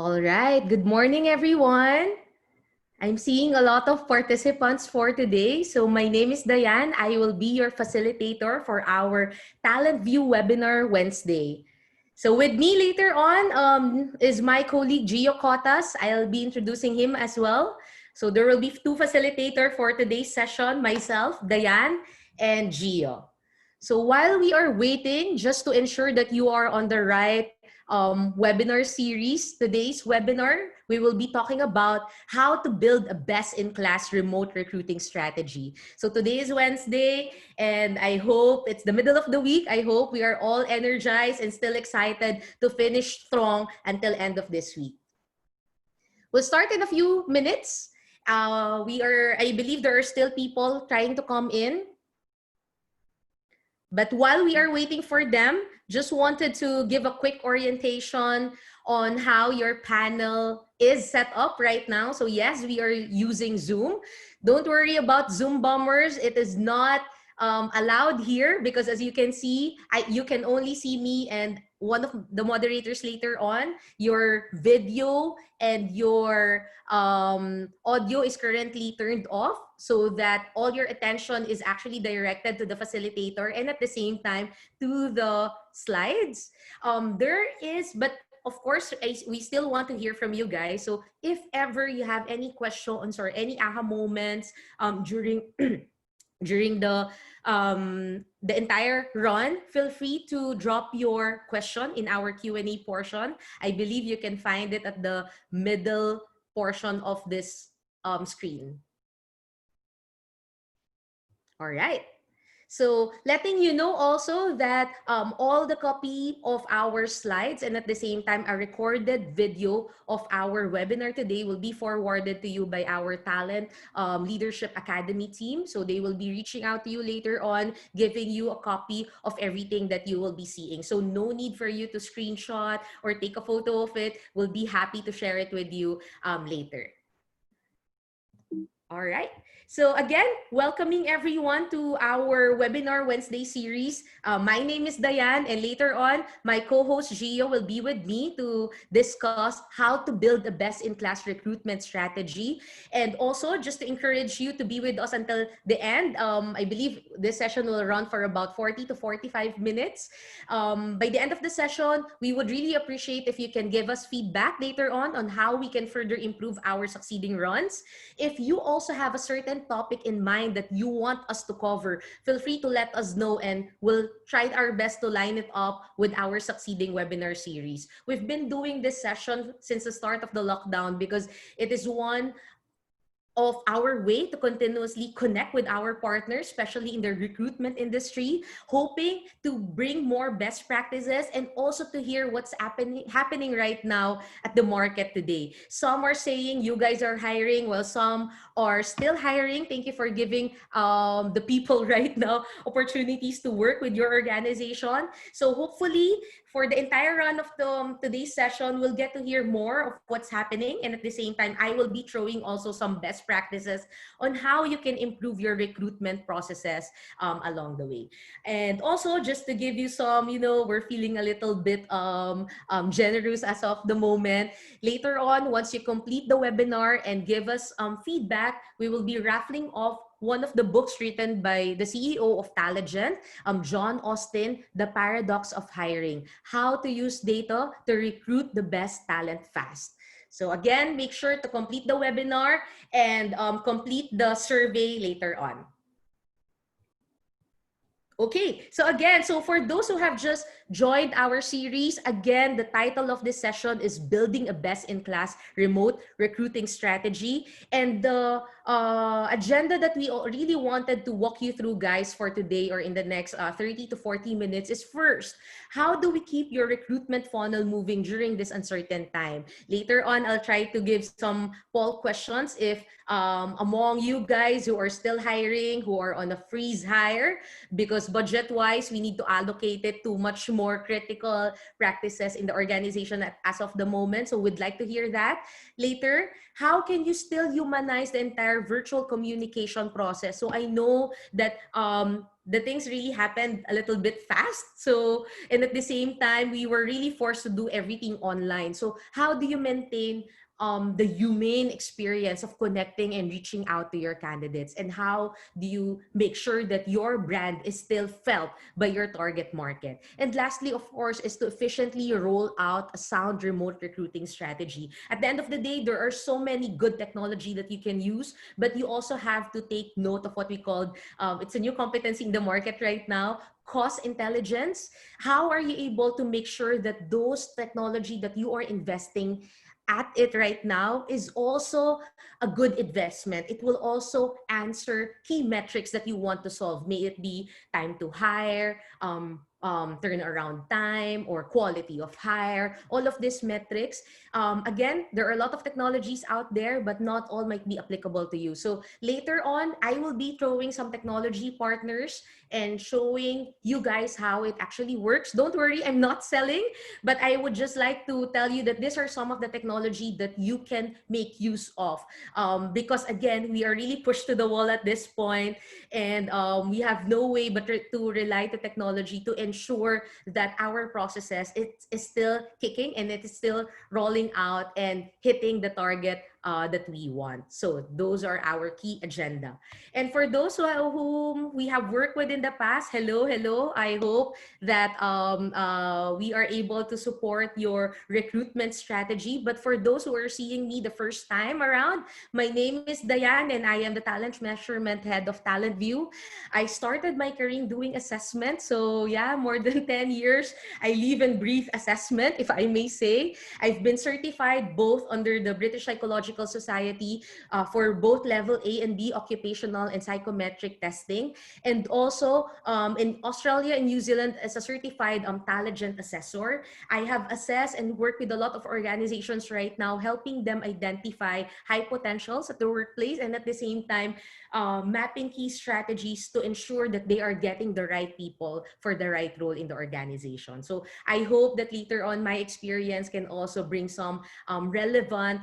All right. Good morning, everyone. I'm seeing a lot of participants for today. So my name is Diane. I will be your facilitator for our Talent View webinar Wednesday. So with me later on is my colleague Gio Cotas. I'll be introducing him as well. So there will be two facilitators for today's session, myself, Diane, and Gio. So while we are waiting, just to ensure that you are on the right webinar series, today's webinar, we will be talking about how to build a best-in-class remote recruiting strategy. So today is Wednesday, and I hope it's the middle of the week. I hope we are all energized and still excited to finish strong until end of this week. We'll start in a few minutes. I believe there are still people trying to come in. But while we are waiting for them, just wanted to give a quick orientation on how your panel is set up right now. So yes, we are using Zoom. Don't worry about Zoom bombers. It is not allowed here because as you can see, you can only see me and one of the moderators later on. Your video and your audio is currently turned off so that all your attention is actually directed to the facilitator and at the same time to the slides. But of course, we still want to hear from you guys. So if ever you have any questions or any aha moments during during the entire run, feel free to drop your question in our Q&A portion. I believe you can find it at the middle portion of this screen. All right. So letting you know also that all the copy of our slides and at the same time a recorded video of our webinar today will be forwarded to you by our Talent Leadership Academy team. So they will be reaching out to you later on, giving you a copy of everything that you will be seeing. So no need for you to screenshot or take a photo of it. We'll be happy to share it with you later. All right. So again, welcoming everyone to our Webinar Wednesday series. My name is Diane, and later on, my co-host Gio will be with me to discuss how to build a best-in-class recruitment strategy. And also, just to encourage you to be with us until the end, I believe this session will run for about 40 to 45 minutes. By the end of the session, we would really appreciate if you can give us feedback later on how we can further improve our succeeding runs. If you also have a certain topic in mind that you want us to cover, feel free to let us know and we'll try our best to line it up with our succeeding webinar series. We've been doing this session since the start of the lockdown because it is one of our way to continuously connect with our partners, especially in the recruitment industry, hoping to bring more best practices and also to hear what's happening right now at the market today. Some are saying you guys are hiring, while some are still hiring. Thank you for giving the people right now opportunities to work with your organization. So hopefully, for the entire run of today's session, we'll get to hear more of what's happening. And at the same time, I will be throwing also some best practices on how you can improve your recruitment processes along the way. And also, just to give you some, we're feeling a little bit generous as of the moment. Later on, once you complete the webinar and give us feedback, we will be raffling off one of the books written by the CEO of Talagent, John Austin, The Paradox of Hiring, How to Use Data to Recruit the Best Talent Fast. So again, make sure to complete the webinar and complete the survey later on. Okay, so for those who have just joined our series, again, the title of this session is Building a Best-in-Class Remote Recruiting Strategy. And the agenda that we really wanted to walk you through, guys, for today or in the next 30 to 40 minutes is first, how do we keep your recruitment funnel moving during this uncertain time? Later on, I'll try to give some poll questions if among you guys who are still hiring, who are on a freeze hire, because budget-wise, we need to allocate it to much more critical practices in the organization as of the moment. So we'd like to hear that. Later, how can you still humanize the entire virtual communication process? So I know that the things really happened a little bit fast. So, and at the same time, we were really forced to do everything online. So, how do you maintain the humane experience of connecting and reaching out to your candidates? And how do you make sure that your brand is still felt by your target market? And lastly, of course, is to efficiently roll out a sound remote recruiting strategy. At the end of the day, there are so many good technology that you can use, but you also have to take note of what we call, it's a new competency in the market right now, cost intelligence. How are you able to make sure that those technology that you are investing at it right now is also a good investment? It will also answer key metrics that you want to solve. May it be time to hire, turnaround time, or quality of hire, all of these metrics. Again, there are a lot of technologies out there, but not all might be applicable to you. So later on, I will be throwing some technology partners and showing you guys how it actually works. Don't worry, I'm not selling, but I would just like to tell you that these are some of the technology that you can make use of. Because again, we are really pushed to the wall at this point, and we have no way but to rely to technology to ensure that our processes is still kicking and it is still rolling out and hitting the target that we want. So those are our key agenda. And for those whom we have worked with in the past, hello, hello. I hope that we are able to support your recruitment strategy. But for those who are seeing me the first time around, my name is Dayan and I am the Talent Measurement Head of Talent View. I started my career doing assessment. So yeah, more than 10 years, I live and breathe assessment, if I may say. I've been certified both under the British Psychological Society for both level A and B occupational and psychometric testing, and also in Australia and New Zealand as a certified Talent assessor. I have assessed and worked with a lot of organizations right now, helping them identify high potentials at the workplace, and at the same time mapping key strategies to ensure that they are getting the right people for the right role in the organization. So I hope that later on my experience can also bring some relevant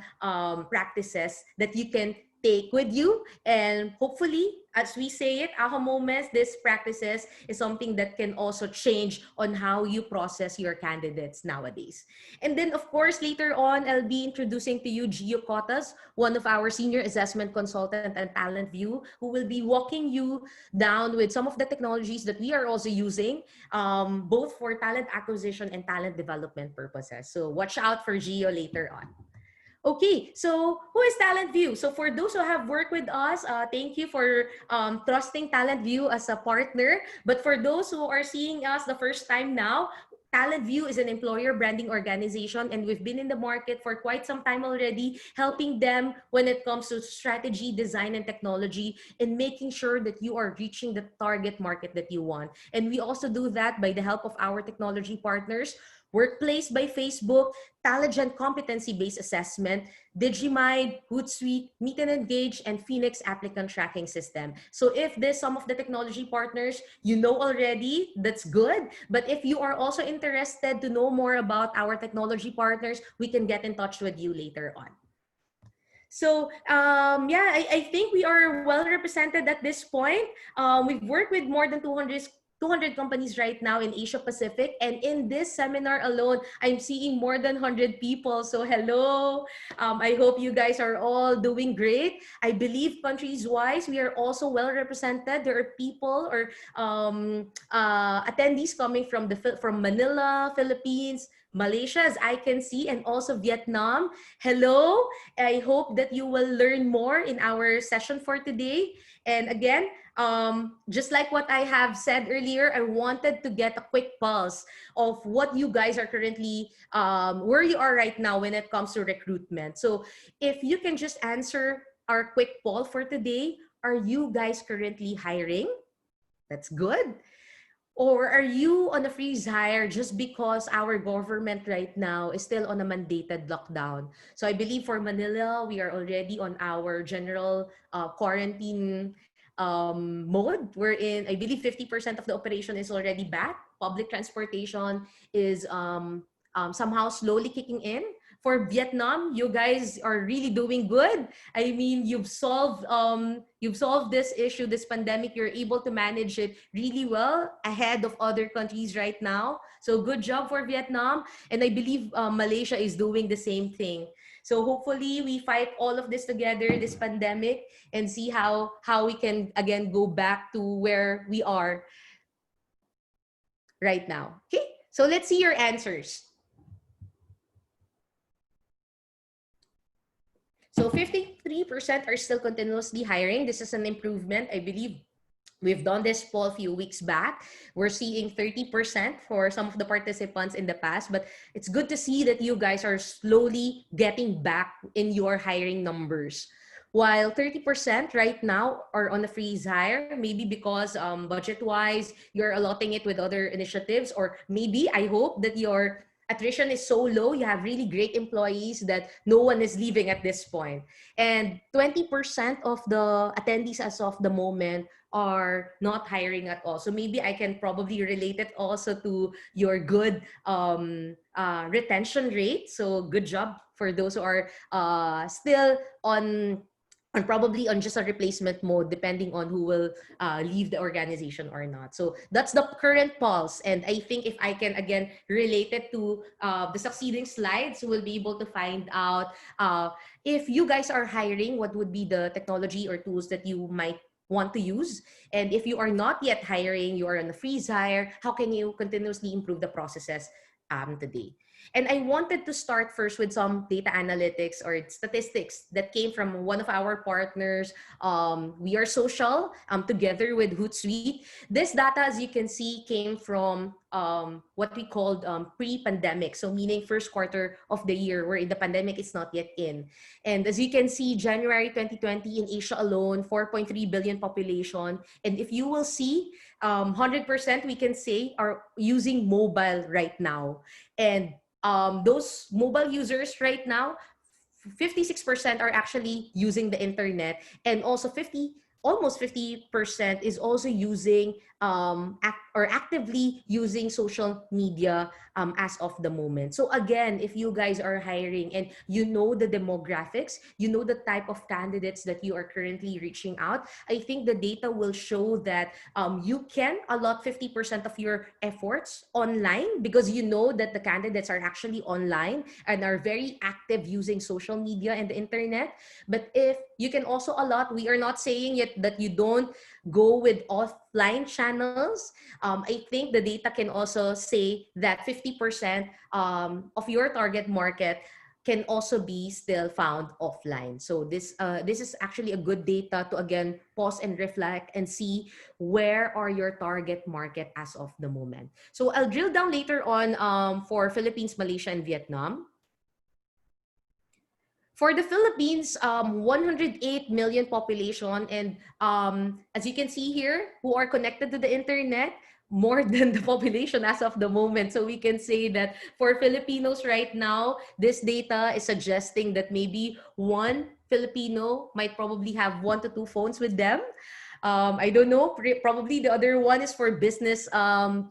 practices that you can take with you, and hopefully, as we say it, aha moments, these practices is something that can also change on how you process your candidates nowadays. And then of course later on I'll be introducing to you Gio Cotas, one of our senior assessment consultant and Talent View, who will be walking you down with some of the technologies that we are also using, both for talent acquisition and talent development purposes. So watch out for Gio later on. Okay, so who is Talent View? So for those who have worked with us, thank you for trusting Talent View as a partner. But for those who are seeing us the first time now, Talent View is an employer branding organization, and we've been in the market for quite some time already, helping them when it comes to strategy, design, and technology, and making sure that you are reaching the target market that you want. And we also do that by the help of our technology partners, Workplace by Facebook, Talent competency-based assessment, Digimind, Hootsuite, Meet and Engage, and Phoenix applicant tracking system. So if there's some of the technology partners you know already, that's good. But if you are also interested to know more about our technology partners, we can get in touch with you later on. So yeah, I think we are well represented at this point. We've worked with more than 200 companies right now in Asia Pacific. And in this seminar alone, I'm seeing more than 100 people. So hello, I hope you guys are all doing great. I believe countries-wise, we are also well represented. There are people or attendees coming from Manila, Philippines, Malaysia, as I can see, and also Vietnam. Hello, I hope that you will learn more in our session for today. And again, just like what I have said earlier, I wanted to get a quick pulse of what you guys are currently, where you are right now when it comes to recruitment. So if you can just answer our quick poll for today, are you guys currently hiring? That's good. Or are you on a freeze hire just because our government right now is still on a mandated lockdown? So I believe for Manila, we are already on our general quarantine mode, wherein I believe 50% of the operation is already back. Public transportation is somehow slowly kicking in. For Vietnam, you guys are really doing good. I mean, you've solved this issue, this pandemic. You're able to manage it really well ahead of other countries right now. So good job for Vietnam, and I believe Malaysia is doing the same thing. So hopefully we fight all of this together, this pandemic, and see how we can again go back to where we are right now. Okay, so let's see your answers. So 53% are still continuously hiring. This is an improvement. I believe we've done this poll a few weeks back. We're seeing 30% for some of the participants in the past, but it's good to see that you guys are slowly getting back in your hiring numbers. While 30% right now are on a freeze hire, maybe because budget-wise, you're allotting it with other initiatives, or maybe I hope that your attrition is so low, you have really great employees that no one is leaving at this point. And 20% of the attendees as of the moment are not hiring at all. So maybe I can probably relate it also to your good retention rate. So good job for those who are still on probably on just a replacement mode, depending on who will leave the organization or not. So that's the current pulse. And I think if I can again relate it to the succeeding slides, we'll be able to find out if you guys are hiring, what would be the technology or tools that you might want to use. And if you are not yet hiring, you are on a freeze hire, how can you continuously improve the processes today? And I wanted to start first with some data analytics or statistics that came from one of our partners, We Are Social, together with Hootsuite. This data, as you can see, came from what we called pre-pandemic. So meaning first quarter of the year where the pandemic is not yet in. And as you can see, January 2020 in Asia alone, 4.3 billion population. And if you will see, 100% we can say are using mobile right now. And those mobile users right now, 56% are actually using the internet, and also almost 50% is also using actively using social media as of the moment. So again, if you guys are hiring and you know the demographics, you know the type of candidates that you are currently reaching out, I think the data will show that you can allot 50% of your efforts online, because you know that the candidates are actually online and are very active using social media and the internet. But if you can also allot, we are not saying yet that you don't go with offline channels. I think the data can also say that 50% of your target market can also be still found offline. So this is actually a good data to again pause and reflect and see where are your target market as of the moment. So I'll drill down later on for Philippines, Malaysia, and Vietnam. For the Philippines, 108 million population, and as you can see here, who are connected to the internet, more than the population as of the moment. So we can say that for Filipinos right now, this data is suggesting that maybe one Filipino might probably have 1 to 2 phones with them. I don't know, probably the other one is for business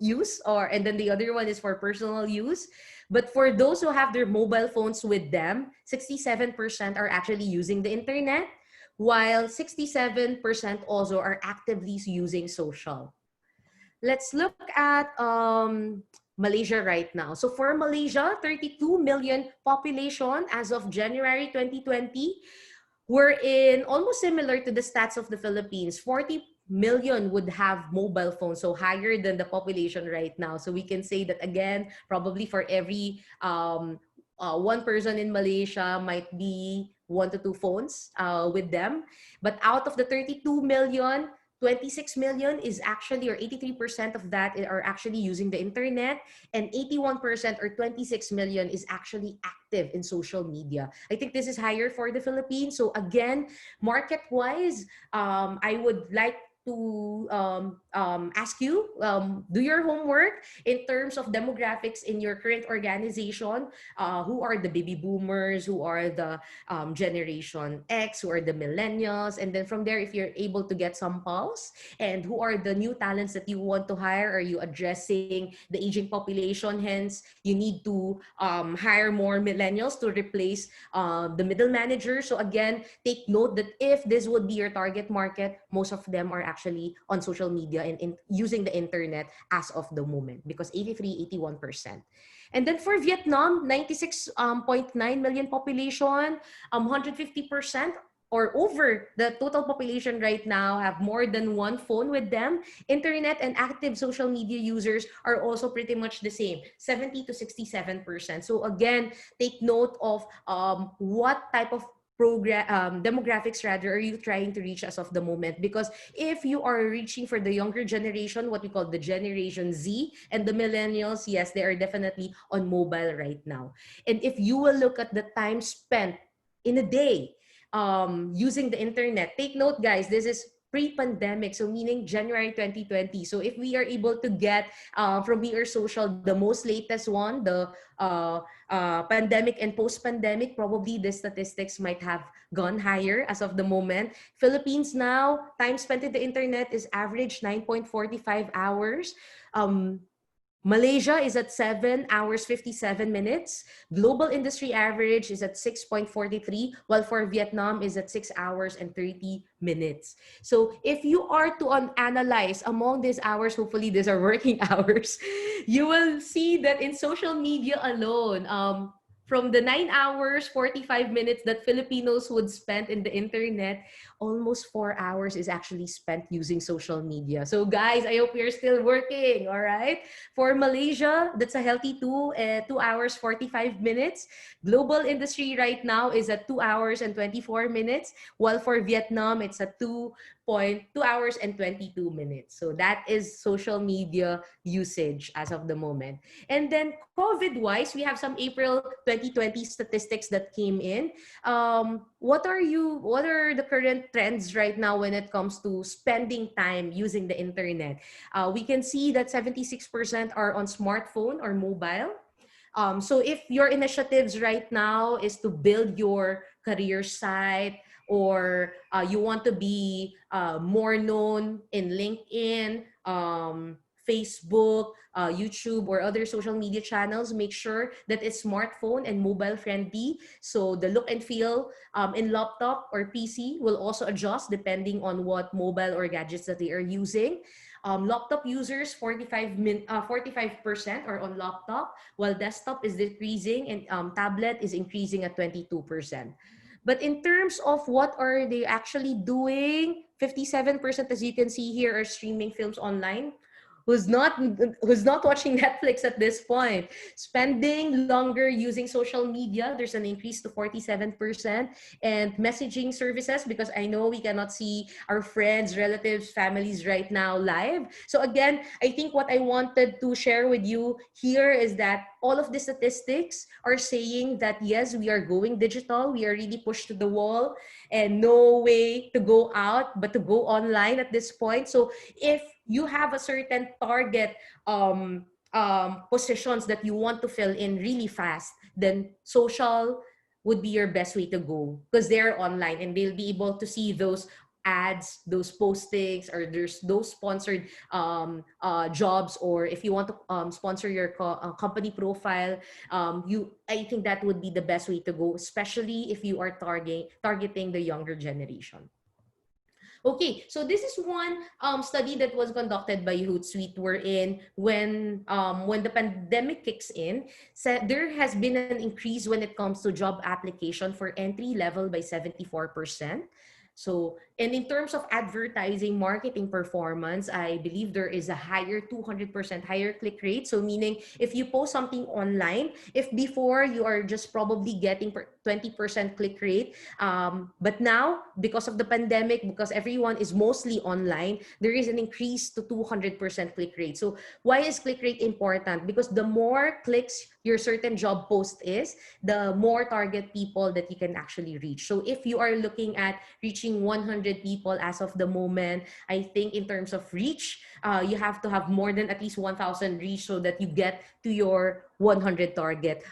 use, and then the other one is for personal use. But for those who have their mobile phones with them, 67% are actually using the internet, while 67% also are actively using social. Let's look at Malaysia right now. So for Malaysia, 32 million population as of January 2020. We're in almost similar to the stats of the Philippines. 40 million would have mobile phones, so higher than the population right now. So we can say that again, probably for every one person in Malaysia might be 1 to 2 phones with them. But out of the 32 million, 26 million is actually, or 83% of that are actually using the internet, and 81% or 26 million is actually active in social media. I think this is higher for the Philippines. So again, market-wise, I would like to ask you, do your homework in terms of demographics in your current organization. Who are the baby boomers? Who are the Generation X? Who are the millennials? And then from there, if you're able to get some pulse, and who are the new talents that you want to hire? Are you addressing the aging population? Hence, you need to hire more millennials to replace the middle managers. So again, take note that if this would be your target market, most of them are actually on social media and using the internet as of the moment, because 83, 81%. And then for Vietnam, 96.9 million population, 150% or over the total population right now have more than one phone with them. Internet and active social media users are also pretty much the same, 70 to 67%. So again, take note of what type of demographics rather are you trying to reach as of the moment, because if you are reaching for the younger generation, what we call the Generation Z and the millennials, yes, they are definitely on mobile right now. And if you will look at the time spent in a day using the internet, take note guys, this is pre-pandemic, so meaning January 2020. So if we are able to get from We Are Social, the most latest one, the pandemic and post-pandemic, probably the statistics might have gone higher as of the moment. Philippines now, time spent in the internet is average 9.45 hours. Malaysia is at 7 hours 57 minutes. Global industry average is at 6.43, while for Vietnam is at 6 hours and 30 minutes. So if you are to analyze among these hours, hopefully these are working hours, you will see that in social media alone, from the 9 hours 45 minutes that Filipinos would spend in the internet, almost 4 hours is actually spent using social media. So guys, I hope you're still working, all right? For Malaysia, that's a healthy 2 hours 45 minutes. Global industry right now is at 2 hours and 24 minutes, while for Vietnam, it's at 2 hours and 22 minutes. So that is social media usage as of the moment. And then COVID-wise, we have some April 2020 statistics that came in. What are the current trends right now when it comes to spending time using the internet? We can see that 76% are on smartphone or mobile. So if your initiatives right now is to build your career site, or you want to be more known in LinkedIn, Facebook, YouTube, or other social media channels, make sure that it's smartphone and mobile friendly. So the look and feel in laptop or PC will also adjust depending on what mobile or gadgets that they are using. Laptop users, 45% are on laptop, while desktop is decreasing and tablet is increasing at 22%. But in terms of what are they actually doing, 57%, as you can see here, are streaming films online. Who's not watching Netflix at this point? Spending longer using social media, there's an increase to 47%. And messaging services, because I know we cannot see our friends, relatives, families right now live. So again, I think what I wanted to share with you here is that all of the statistics are saying that yes, we are going digital. We are really pushed to the wall and no way to go out but to go online at this point. So if you have a certain target positions that you want to fill in really fast, then social would be your best way to go, because they're online and they'll be able to see those ads, those postings, or there's those sponsored jobs, or if you want to sponsor your company profile, I think that would be the best way to go, especially if you are targeting the younger generation. Okay, so this is one study that was conducted by Hootsuite, wherein when the pandemic kicks in, there has been an increase when it comes to job application for entry level by 74%. So, and in terms of advertising marketing performance, I believe there is a higher 200% higher click rate. So meaning if you post something online, if before you are just probably getting 20% click rate, but now because of the pandemic, because everyone is mostly online, there is an increase to 200% click rate. So why is click rate important? Because the more clicks your certain job post is, the more target people that you can actually reach. So if you are looking at reaching 100 people as of the moment, I think in terms of reach, you have to have more than at least 1,000 reach so that you get to your 100 target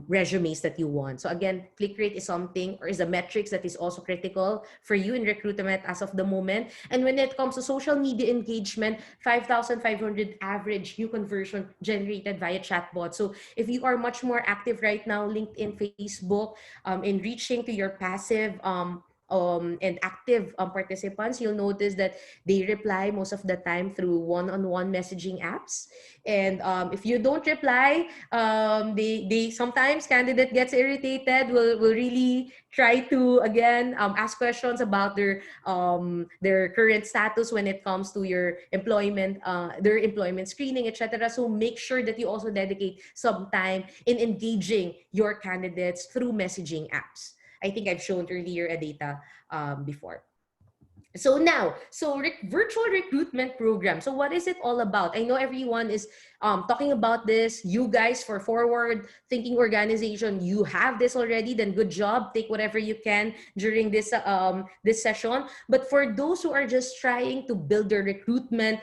resumes that you want. So again, click rate is something, or is a metrics that is also critical for you in recruitment as of the moment. And when it comes to social media engagement, 5,500 average new conversion generated via chatbot. So if you are much more active right now, LinkedIn, Facebook, in reaching to your passive and active participants, you'll notice that they reply most of the time through one-on-one messaging apps. And if you don't reply, they sometimes candidate gets irritated, will really try to again ask questions about their current status when it comes to your employment, their employment screening, etc. So make sure that you also dedicate some time in engaging your candidates through messaging apps. I think I've shown earlier a data before. So now, virtual recruitment program. So what is it all about? I know everyone is talking about this. You guys, for forward thinking organization, you have this already. Then good job. Take whatever you can during this session. But for those who are just trying to build their recruitment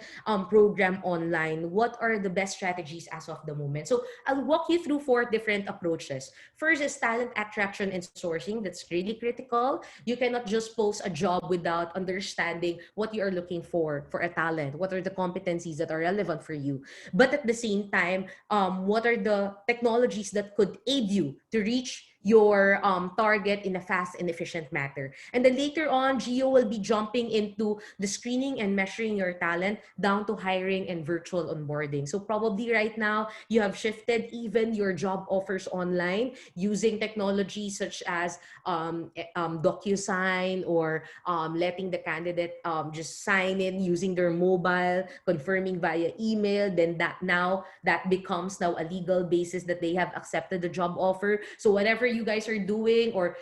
program online, what are the best strategies as of the moment? So I'll walk you through 4 different approaches. First is talent attraction and sourcing. That's really critical. You cannot just post a job without understanding what you are looking for a talent. What are the competencies that are relevant for you? But at the same time, what are the technologies that could aid you to reach your target in a fast and efficient manner? And then later on, Gio will be jumping into the screening and measuring your talent down to hiring and virtual onboarding. So probably right now, you have shifted even your job offers online using technology such as DocuSign, or letting the candidate just sign in using their mobile, confirming via email. Then that becomes now a legal basis that they have accepted the job offer. So whatever you guys are doing, or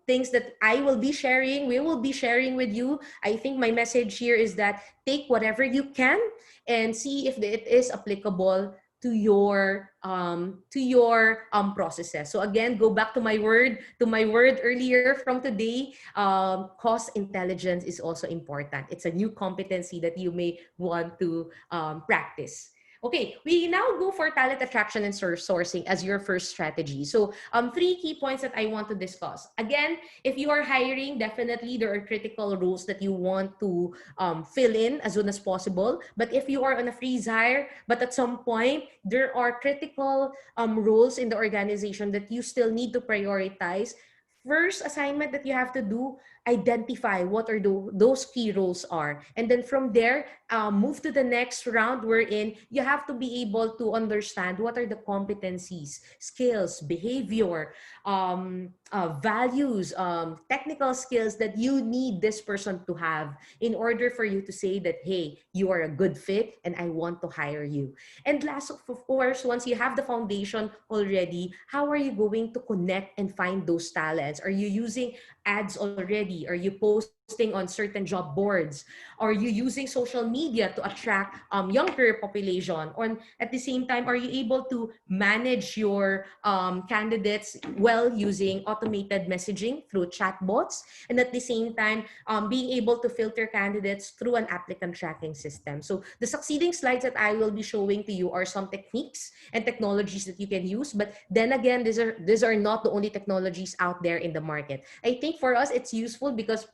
things that I will be sharing, we will be sharing with you. I think my message here is that take whatever you can and see if it is applicable to your processes. So again, go back to my word earlier from today. Cost intelligence is also important. It's a new competency that you may want to practice. Okay, we now go for talent attraction and sourcing as your first strategy. So 3 key points that I want to discuss. Again, if you are hiring, definitely there are critical roles that you want to fill in as soon as possible. But if you are on a freeze hire, but at some point, there are critical roles in the organization that you still need to prioritize. First assignment that you have to do, identify what are those key roles are. And then from there, move to the next round wherein you have to be able to understand what are the competencies, skills, behavior, values, technical skills that you need this person to have in order for you to say that, hey, you are a good fit and I want to hire you. And last, of course, once you have the foundation already, how are you going to connect and find those talents? Are you using ads already? Are you posting on certain job boards? Are you using social media to attract younger population? Or at the same time, are you able to manage your candidates well using automated messaging through chatbots? And at the same time, being able to filter candidates through an applicant tracking system. So the succeeding slides that I will be showing to you are some techniques and technologies that you can use. But then again, these are not the only technologies out there in the market. I think for us, it's useful because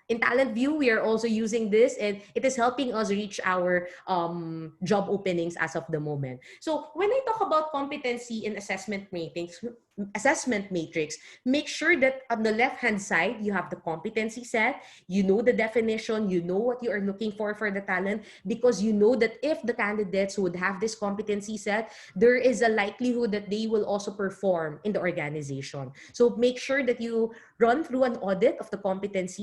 in Talent View, we are also using this, and it is helping us reach our job openings as of the moment. So when I talk about competency and assessment matrix, make sure that on the left-hand side, you have the competency set, you know the definition, you know what you are looking for the talent, because you know that if the candidates would have this competency set, there is a likelihood that they will also perform in the organization. So make sure that you run through an audit of the competencies,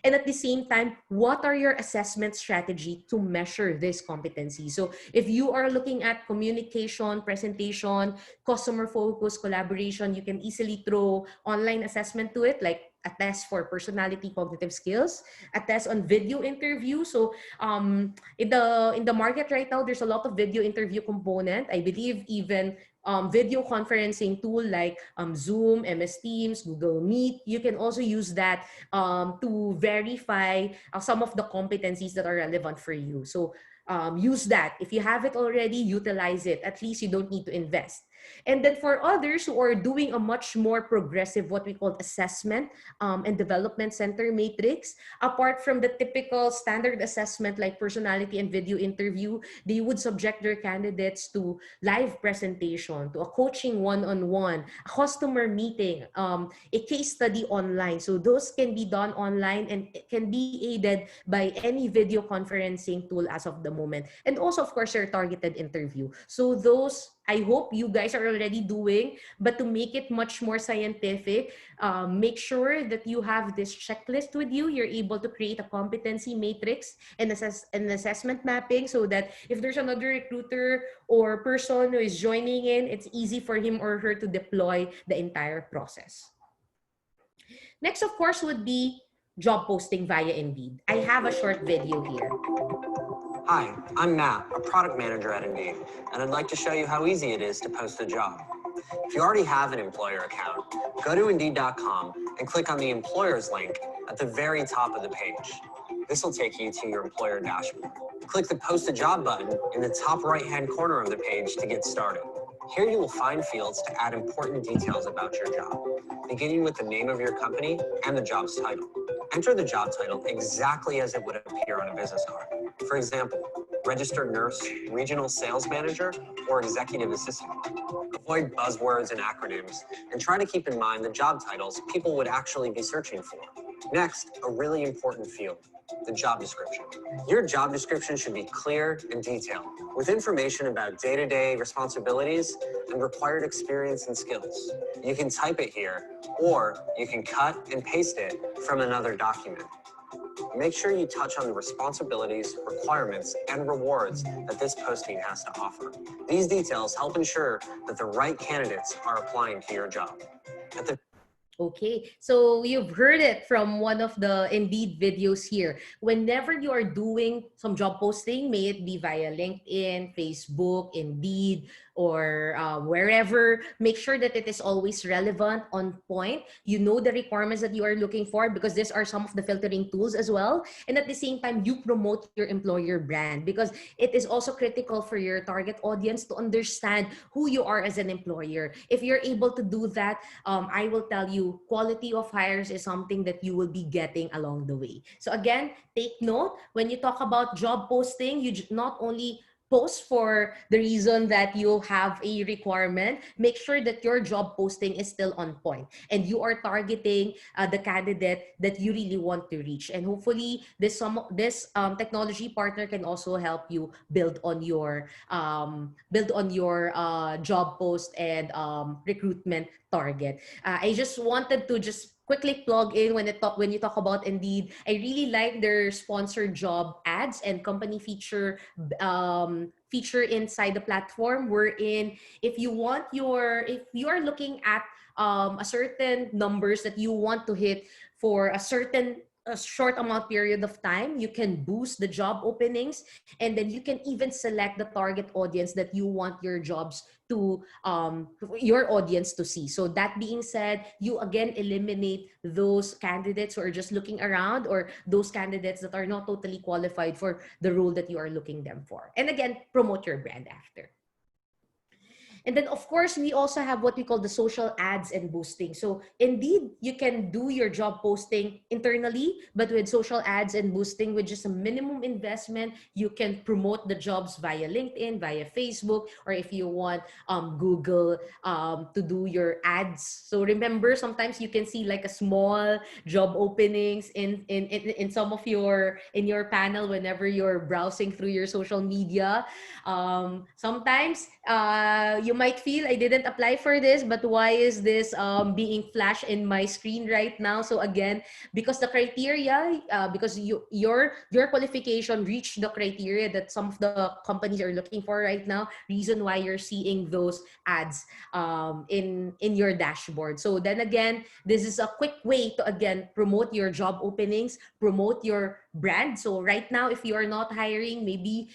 and at the same time, what are your assessment strategy to measure this competency? So if you are looking at communication, presentation, customer focus, collaboration, you can easily throw online assessment to it, like a test for personality cognitive skills, a test on video interview. So in the market right now, there's a lot of video interview component. I believe even video conferencing tool like Zoom, MS Teams, Google Meet, you can also use that to verify some of the competencies that are relevant for you. So use that. If you have it already, utilize it. At least you don't need to invest. And then for others who are doing a much more progressive, what we call assessment and development center matrix, apart from the typical standard assessment like personality and video interview, they would subject their candidates to live presentation, to a coaching one-on-one, a customer meeting, a case study online. So those can be done online and it can be aided by any video conferencing tool as of the moment. And also, of course, your targeted interview. So those I hope you guys are already doing, but to make it much more scientific, make sure that you have this checklist with you. You're able to create a competency matrix and an assessment mapping so that if there's another recruiter or person who is joining in, it's easy for him or her to deploy the entire process. Next, of course, would be job posting via Indeed. I have a short video here. Hi, I'm Matt, a product manager at Indeed, and I'd like to show you how easy it is to post a job. If you already have an employer account, go to Indeed.com and click on the employers link at the very top of the page. This will take you to your employer dashboard. Click the Post a Job button in the top right-hand corner of the page to get started. Here you will find fields to add important details about your job, beginning with the name of your company and the job's title. Enter the job title exactly as it would appear on a business card. For example, registered nurse, regional sales manager, or executive assistant. Avoid buzzwords and acronyms, and try to keep in mind the job titles people would actually be searching for. Next, a really important field, the job description. Your job description should be clear and detailed, with information about day-to-day responsibilities and required experience and skills. You can type it here, or you can cut and paste it from another document. Make sure you touch on the responsibilities, requirements, and rewards that this posting has to offer. These details help ensure that the right candidates are applying to your job. Okay, so you've heard it from one of the Indeed videos here. Whenever you are doing some job posting, may it be via LinkedIn, Facebook, Indeed, or wherever, make sure that it is always relevant, on point. You know the requirements that you are looking for because these are some of the filtering tools as well. And at the same time, you promote your employer brand because it is also critical for your target audience to understand who you are as an employer. If you're able to do that, I will tell you, quality of hires is something that you will be getting along the way. So again, take note, when you talk about job posting, you not only post for the reason that you have a requirement, make sure that your job posting is still on point and you are targeting the candidate that you really want to reach. And hopefully this technology partner can also help you build on your job post and recruitment target. I just wanted to quickly plug in when you talk about Indeed. I really like their sponsored job ads and company feature inside the platform. Wherein if you are looking at a certain numbers that you want to hit for a short amount period of time, you can boost the job openings, and then you can even select the target audience that you want your jobs to your audience to see. So that being said, you again eliminate those candidates who are just looking around or those candidates that are not totally qualified for the role that you are looking them for. And again, promote your brand after. And then, of course, we also have what we call the social ads and boosting. So Indeed, you can do your job posting internally, but with social ads and boosting, with just a minimum investment, you can promote the jobs via LinkedIn, via Facebook, or if you want Google to do your ads. So remember, sometimes you can see like a small job openings in some of your panel whenever you're browsing through your social media. Sometimes you you might feel I didn't apply for this, but why is this being flashed in my screen right now? So again, because the criteria, because your qualification reached the criteria that some of the companies are looking for right now, reason why you're seeing those ads in your dashboard. So then again, this is a quick way to again promote your job openings, promote your brand. So right now, if you are not hiring, maybe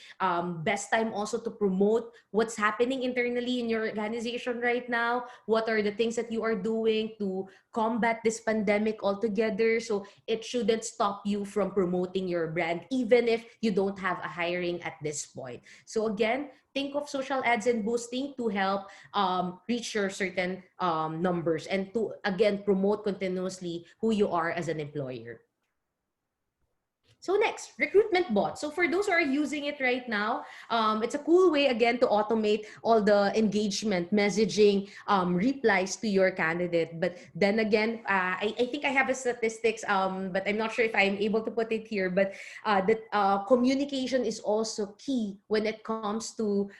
best time also to promote what's happening internally in your organization right now. What are the things that you are doing to combat this pandemic altogether? So it shouldn't stop you from promoting your brand, even if you don't have a hiring at this point. So again, think of social ads and boosting to help reach your certain numbers and to again promote continuously who you are as an employer. So next, recruitment bot. So for those who are using it right now, it's a cool way again to automate all the engagement, messaging, replies to your candidate. But then again, I think I have a statistics, but I'm not sure if I'm able to put it here. But that communication is also key when it comes to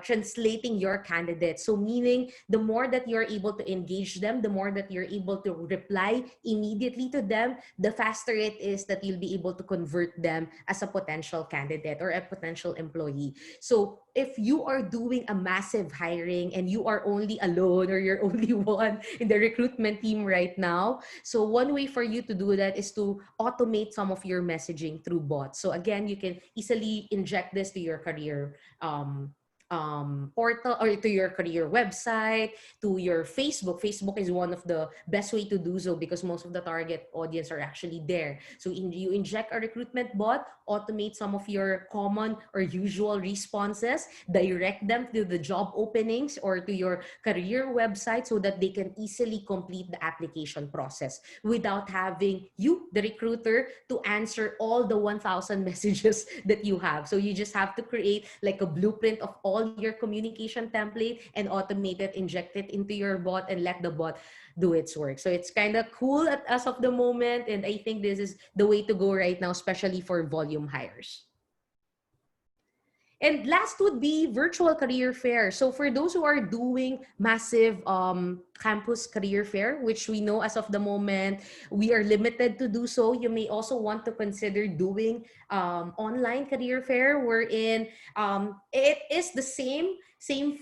translating your candidate. So meaning the more that you're able to engage them, the more that you're able to reply immediately to them, the faster it is that you'll be able to convert them as a potential candidate or a potential employee. So if you are doing a massive hiring and you are only alone or you're only one in the recruitment team right now, so one way for you to do that is to automate some of your messaging through bots. So again, you can easily inject this to your career portal or to your career website, to your Facebook. Facebook is one of the best way to do so because most of the target audience are actually there. So you inject a recruitment bot, automate some of your common or usual responses, direct them to the job openings or to your career website so that they can easily complete the application process without having you, the recruiter, to answer all the 1,000 messages that you have. So you just have to create like a blueprint of all your communication template and automate it, inject it into your bot and let the bot do its work. So it's kind of cool as of the moment. And I think this is the way to go right now, especially for volume hires. And last would be virtual career fair. So for those who are doing massive campus career fair, which we know as of the moment, we are limited to do so. You may also want to consider doing online career fair wherein it is the same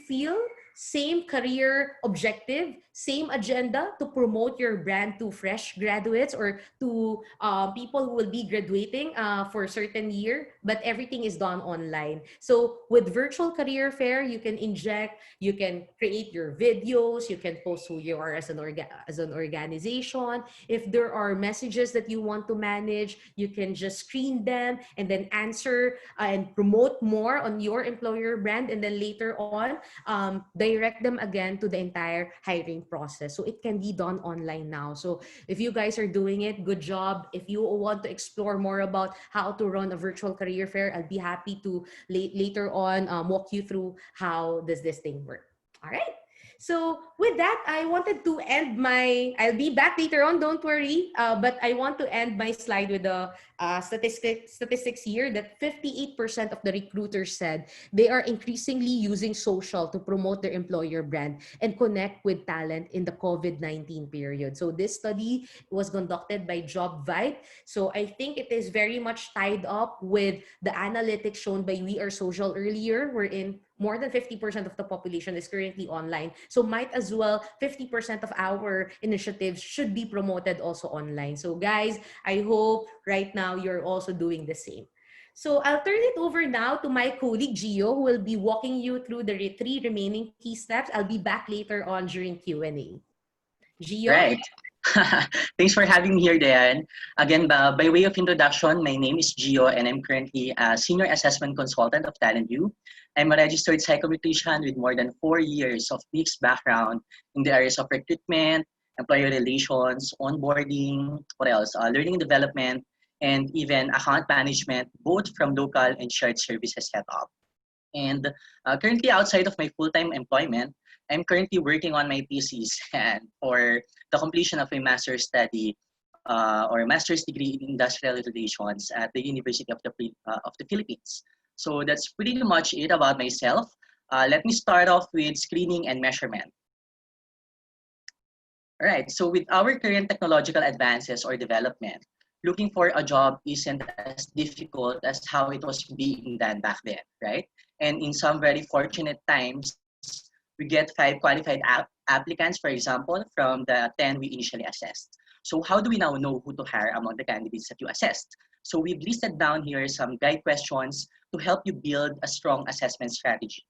feel, same career objective, same agenda to promote your brand to fresh graduates or to people who will be graduating for a certain year, but everything is done online. So with virtual career fair, you can inject, you can create your videos, you can post who you are as an organization. If there are messages that you want to manage, you can just screen them and then answer and promote more on your employer brand, and then later on direct them again to the entire hiring process. So it can be done online now. So if you guys are doing it, good job. If you want to explore more about how to run a virtual career fair, I'll be happy to later on walk you through how does this thing work. All right. So with that, I wanted to end I'll be back later on, don't worry. But I want to end my slide with the statistics here that 58% of the recruiters said they are increasingly using social to promote their employer brand and connect with talent in the COVID-19 period. So this study was conducted by JobVite. So I think it is very much tied up with the analytics shown by We Are Social earlier, wherein more than 50% of the population is currently online. So might as well 50% of our initiatives should be promoted also online. So guys, I hope right now you're also doing the same. So I'll turn it over now to my colleague Gio, who will be walking you through the three remaining key steps. I'll be back later on during Q&A. Gio? Right. Thanks for having me here, Dayan. Again, by way of introduction, my name is Gio, and I'm currently a Senior Assessment Consultant of TalentView. I'm a registered psychometrician with more than 4 years of mixed background in the areas of recruitment, employer relations, onboarding, what else? Learning and development, and even account management, both from local and shared services setup. And currently, outside of my full-time employment, I'm currently working on my thesis and for the completion of a master's study or master's degree in industrial relations at the University of the Philippines. So that's pretty much it about myself. Let me start off with screening and measurement. All right, so with our current technological advances or development, looking for a job isn't as difficult as how it was being done back then, right? And in some very fortunate times, we get 5 qualified applicants, for example, from the 10 we initially assessed. So how do we now know who to hire among the candidates that you assessed? So we've listed down here some guide questions to help you build a strong assessment strategy.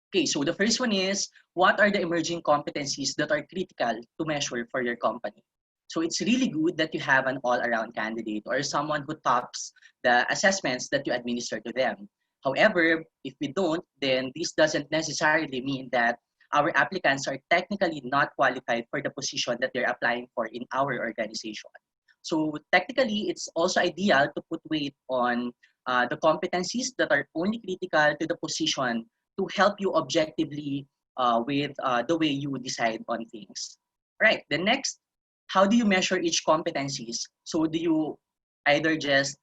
Okay, so the first one is, what are the emerging competencies that are critical to measure for your company? So it's really good that you have an all-around candidate or someone who tops the assessments that you administer to them. However, if we don't, then this doesn't necessarily mean that our applicants are technically not qualified for the position that they're applying for in our organization. So technically, it's also ideal to put weight on the competencies that are only critical to the position to help you objectively with the way you decide on things. Right, the next, how do you measure each competencies? So do you either just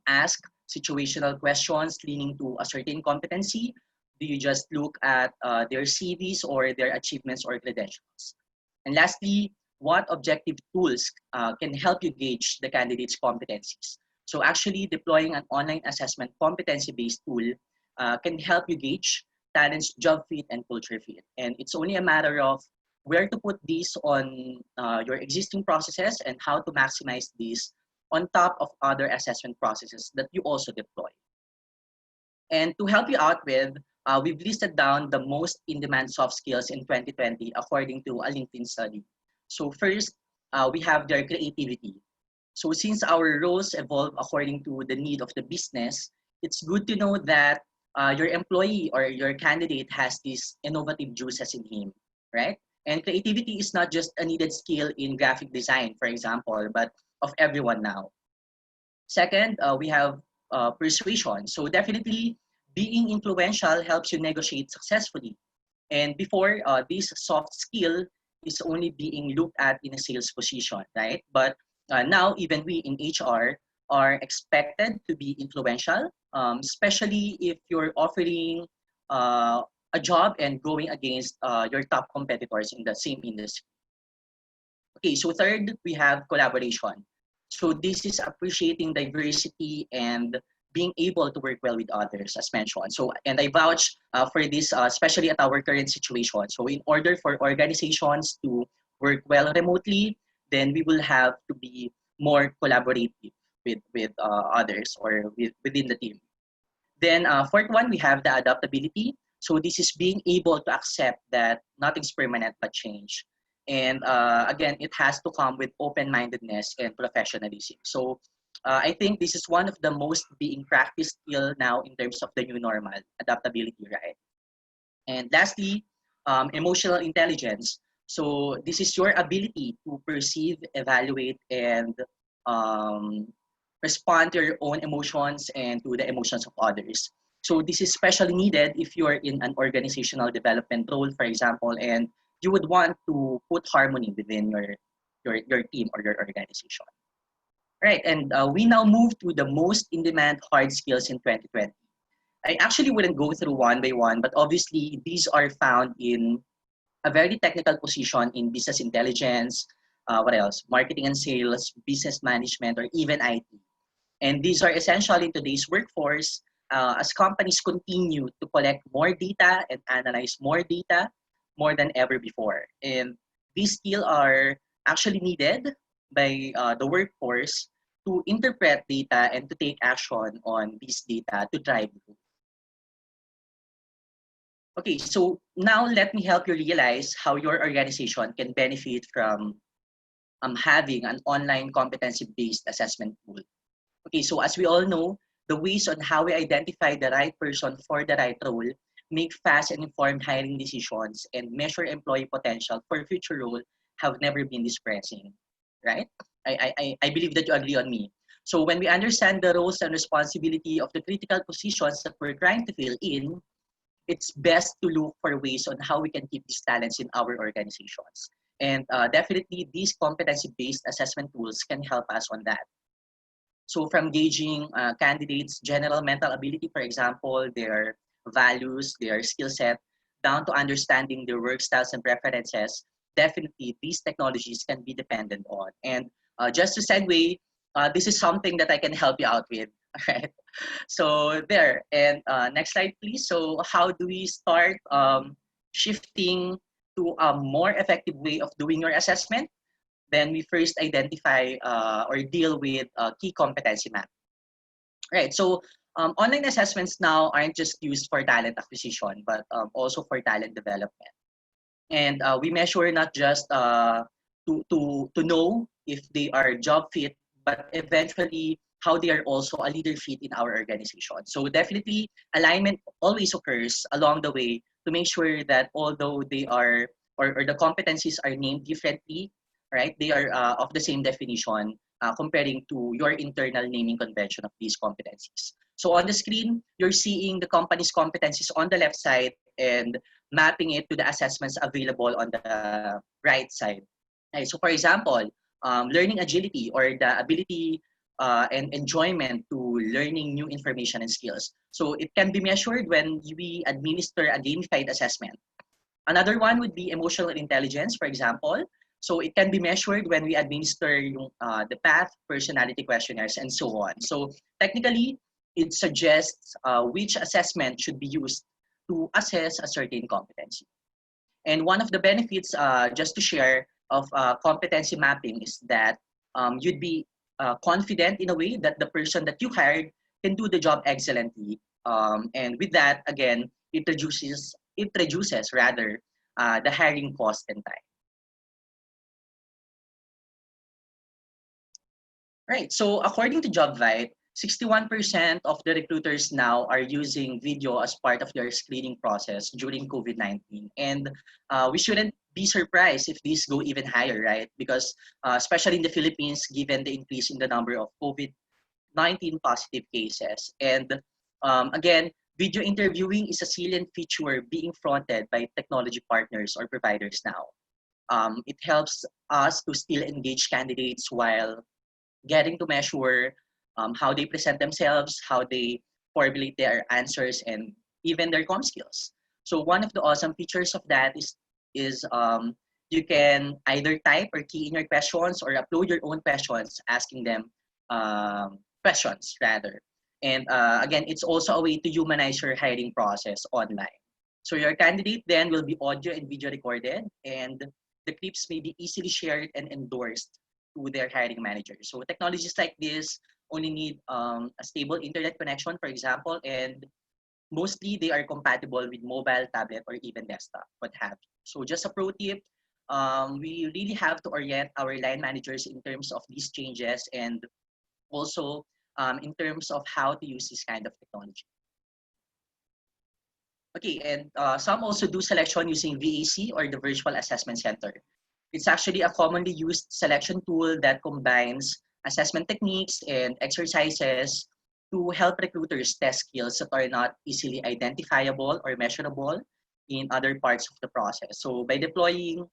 ask situational questions leaning to a certain competency? Do you just look at their CVs or their achievements or credentials? And lastly, what objective tools can help you gauge the candidate's competencies? So actually deploying an online assessment competency-based tool can help you gauge talent's job fit and culture fit. And it's only a matter of where to put these on your existing processes and how to maximize these on top of other assessment processes that you also deploy. And to help you out with, we've listed down the most in-demand soft skills in 2020 according to a LinkedIn study. So first, we have their creativity. So since our roles evolve according to the need of the business, it's good to know that your employee or your candidate has these innovative juices in him, right? And creativity is not just a needed skill in graphic design, for example, but of everyone now. Second, we have persuasion. So definitely being influential helps you negotiate successfully. And before, this soft skill is only being looked at in a sales position, right? But now even we in HR are expected to be influential, especially if you're offering a job and going against your top competitors in the same industry. Okay, so third, we have collaboration. So this is appreciating diversity and being able to work well with others, as mentioned. So, and I vouch for this, especially at our current situation. So in order for organizations to work well remotely, then we will have to be more collaborative with others or within the team. Then fourth one, we have the adaptability. So this is being able to accept that nothing's permanent but change. And again, it has to come with open-mindedness and professionalism. So I think this is one of the most being practiced skill now in terms of the new normal, adaptability, right? And lastly, emotional intelligence. So this is your ability to perceive, evaluate, and respond to your own emotions and to the emotions of others. So this is especially needed if you're in an organizational development role, for example, and you would want to put harmony within your team or your organization. Right, and we now move to the most in-demand hard skills in 2020. I actually wouldn't go through one by one, but obviously these are found in a very technical position in business intelligence, what else? Marketing and sales, business management, or even IT. And these are essential in today's workforce as companies continue to collect more data and analyze more data more than ever before. And these skills are actually needed by the workforce to interpret data and to take action on these data to drive growth. Okay, so now let me help you realize how your organization can benefit from having an online competency-based assessment tool. Okay, so as we all know, the ways on how we identify the right person for the right role, make fast and informed hiring decisions, and measure employee potential for future role have never been this pressing, right? I believe that you agree on me. So when we understand the roles and responsibility of the critical positions that we're trying to fill in, it's best to look for ways on how we can keep these talents in our organizations. And definitely these competency-based assessment tools can help us on that. So from gauging candidates' general mental ability, for example, their values, their skill set, down to understanding their work styles and preferences, definitely these technologies can be dependent on. And just to segue, this is something that I can help you out with. Right? So there. And next slide, please. So how do we start shifting to a more effective way of doing your assessment? Then we first identify or deal with key competency map. Right. So online assessments now aren't just used for talent acquisition, but also for talent development. And we measure not just to know if they are job fit, but eventually how they are also a leader fit in our organization. So definitely alignment always occurs along the way to make sure that although they are or the competencies are named differently, right? They are of the same definition comparing to your internal naming convention of these competencies. So on the screen, you're seeing the company's competencies on the left side and mapping it to the assessments available on the right side. Okay, so for example, learning agility or the ability and enjoyment to learning new information and skills. So it can be measured when we administer a gamified assessment. Another one would be emotional intelligence, for example. So it can be measured when we administer the PATH personality questionnaires and so on. So technically, it suggests which assessment should be used to assess a certain competency. And one of the benefits, just to share, of competency mapping is that you'd be confident in a way that the person that you hired can do the job excellently. And with that, again, it reduces rather the hiring cost and time. Right. So according to JobVite, 61% of the recruiters now are using video as part of their screening process during COVID-19. And we shouldn't be surprised if these go even higher, right? Because especially in the Philippines, given the increase in the number of COVID-19 positive cases. And again, video interviewing is a salient feature being fronted by technology partners or providers now. It helps us to still engage candidates while getting to measure how they present themselves, how they formulate their answers, and even their com skills. So one of the awesome features of that is you can either type or key in your questions or upload your own questions, asking them questions rather. And again, it's also a way to humanize your hiring process online. So your candidate then will be audio and video recorded, and the clips may be easily shared and endorsed to their hiring manager. So technologies like this only need a stable internet connection, for example, and mostly they are compatible with mobile, tablet, or even desktop, what have you. So just a pro tip, we really have to orient our line managers in terms of these changes and also in terms of how to use this kind of technology. Okay, and some also do selection using VAC or the Virtual Assessment Center. It's actually a commonly used selection tool that combines assessment techniques and exercises to help recruiters test skills that are not easily identifiable or measurable in other parts of the process. So by deploying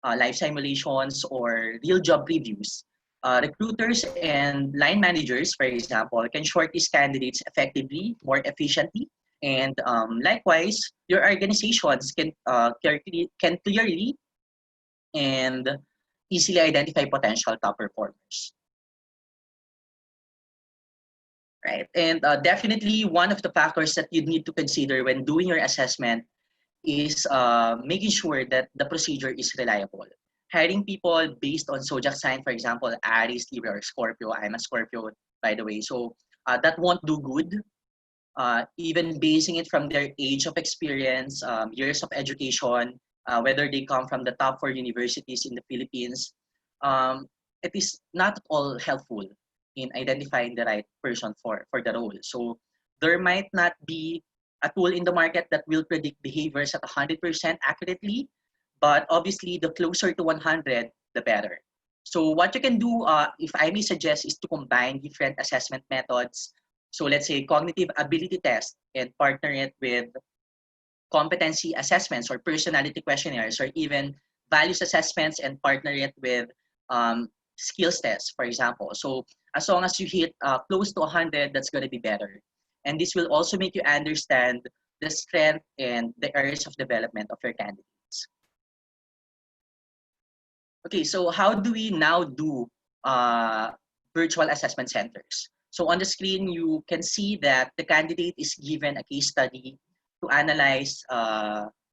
live simulations or real job previews, recruiters and line managers, for example, can shortlist candidates effectively, more efficiently, and likewise, your organizations can clearly and easily identify potential top performers. Right, and definitely one of the factors that you need to consider when doing your assessment is making sure that the procedure is reliable. Hiring people based on zodiac sign, for example, Aries, Libra, or Scorpio. I'm a Scorpio, by the way, so that won't do good. Even basing it from their age of experience, years of education, whether they come from the top 4 universities in the Philippines, it is not at all helpful in identifying the right person for the role. So there might not be a tool in the market that will predict behaviors at 100% accurately, but obviously the closer to 100, the better. So what you can do, if I may suggest, is to combine different assessment methods. So let's say cognitive ability test and partner it with competency assessments or personality questionnaires, or even values assessments and partner it with skills tests, for example. So as long as you hit close to 100, that's going to be better. And this will also make you understand the strength and the areas of development of your candidates. Okay, so how do we now do virtual assessment centers? So on the screen, you can see that the candidate is given a case study to analyze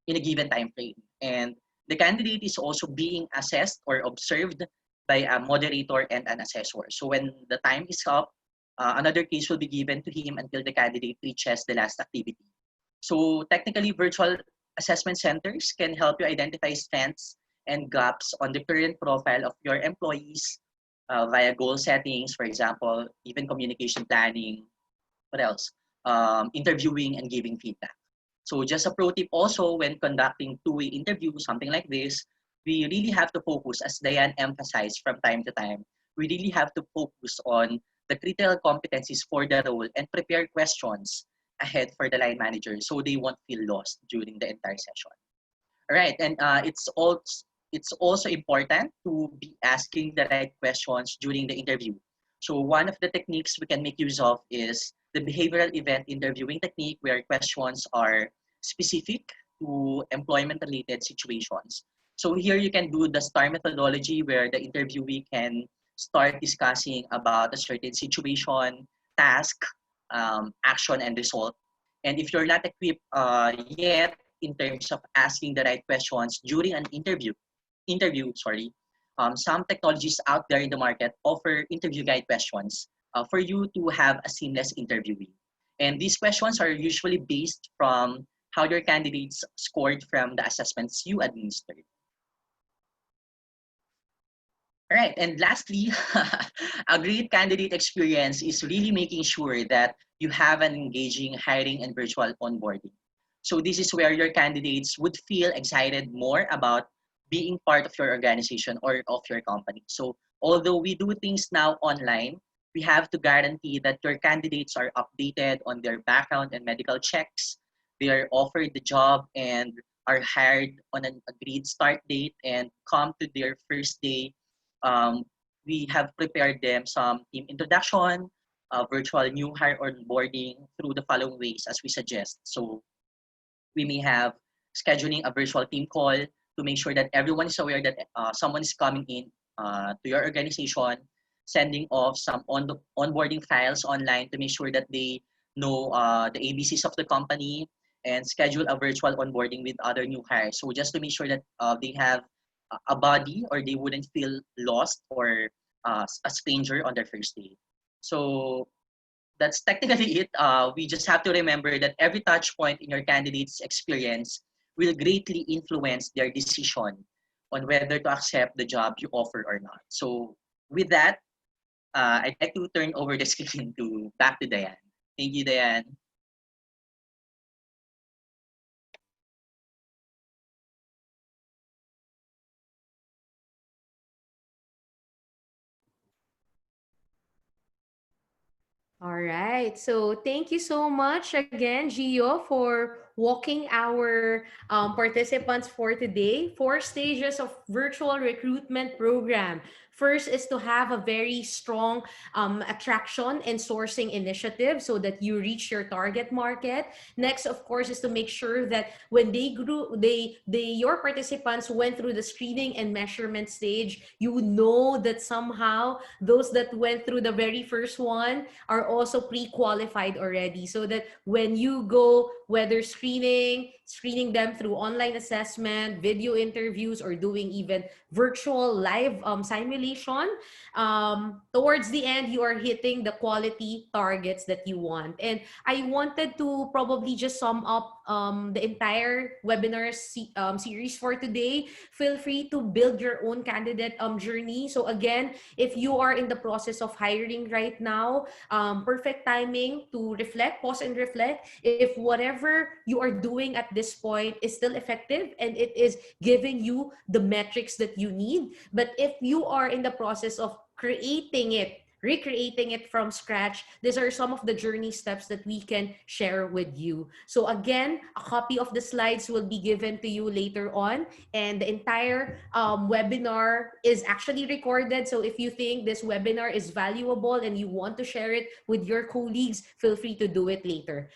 in a given time frame. And the candidate is also being assessed or observed by a moderator and an assessor. So when the time is up, another case will be given to him until the candidate reaches the last activity. So technically, virtual assessment centers can help you identify strengths and gaps on the current profile of your employees via goal settings, for example, even communication planning. What else? Interviewing and giving feedback. So just a pro tip also when conducting two-way interviews, something like this, we really have to focus, as Diane emphasized from time to time, we really have to focus on the critical competencies for the role and prepare questions ahead for the line manager so they won't feel lost during the entire session. All right, and it's also important to be asking the right questions during the interview. So one of the techniques we can make use of is the behavioral event interviewing technique, where questions are specific to employment-related situations. So here you can do the STAR methodology, where the interviewee can start discussing about a certain situation, task, action, and result. And if you're not equipped yet in terms of asking the right questions during an interview, some technologies out there in the market offer interview guide questions for you to have a seamless interviewing. And these questions are usually based from how your candidates scored from the assessments you administered. All right, and lastly, a great candidate experience is really making sure that you have an engaging hiring and virtual onboarding. So this is where your candidates would feel excited more about being part of your organization or of your company. So although we do things now online, we have to guarantee that your candidates are updated on their background and medical checks. They are offered the job and are hired on an agreed start date and come to their first day. We have prepared them some team introduction, virtual new hire onboarding through the following ways as we suggest. So we may have scheduling a virtual team call to make sure that everyone is aware that someone is coming in to your organization, sending off some onboarding files online to make sure that they know the ABCs of the company, and schedule a virtual onboarding with other new hires. So just to make sure that they have a buddy or they wouldn't feel lost or a stranger on their first day. So that's technically it. We just have to remember that every touch point in your candidate's experience will greatly influence their decision on whether to accept the job you offer or not. So with that, I'd like to turn over the screen back to Diane. Thank you, Diane. All right. So thank you so much again, Gio, for walking our participants for today. 4 stages of virtual recruitment program. First is to have a very strong attraction and sourcing initiative so that you reach your target market. Next, of course, is to make sure that when your participants went through the screening and measurement stage, you know that somehow those that went through the very first one are also pre-qualified already, so that when you go, whether screening them through online assessment, video interviews, or doing even virtual live simulation, towards the end, you are hitting the quality targets that you want. And I wanted to probably just sum up the entire webinar series for today. Feel free to build your own candidate journey. So again, if you are in the process of hiring right now, perfect timing to reflect, pause and reflect if whatever you are doing at this point is still effective and it is giving you the metrics that you need. But if you are in the process of creating it recreating it from scratch. These are some of the journey steps that we can share with you. So again, a copy of the slides will be given to you later on, and the entire webinar is actually recorded. So if you think this webinar is valuable and you want to share it with your colleagues, feel free to do it later.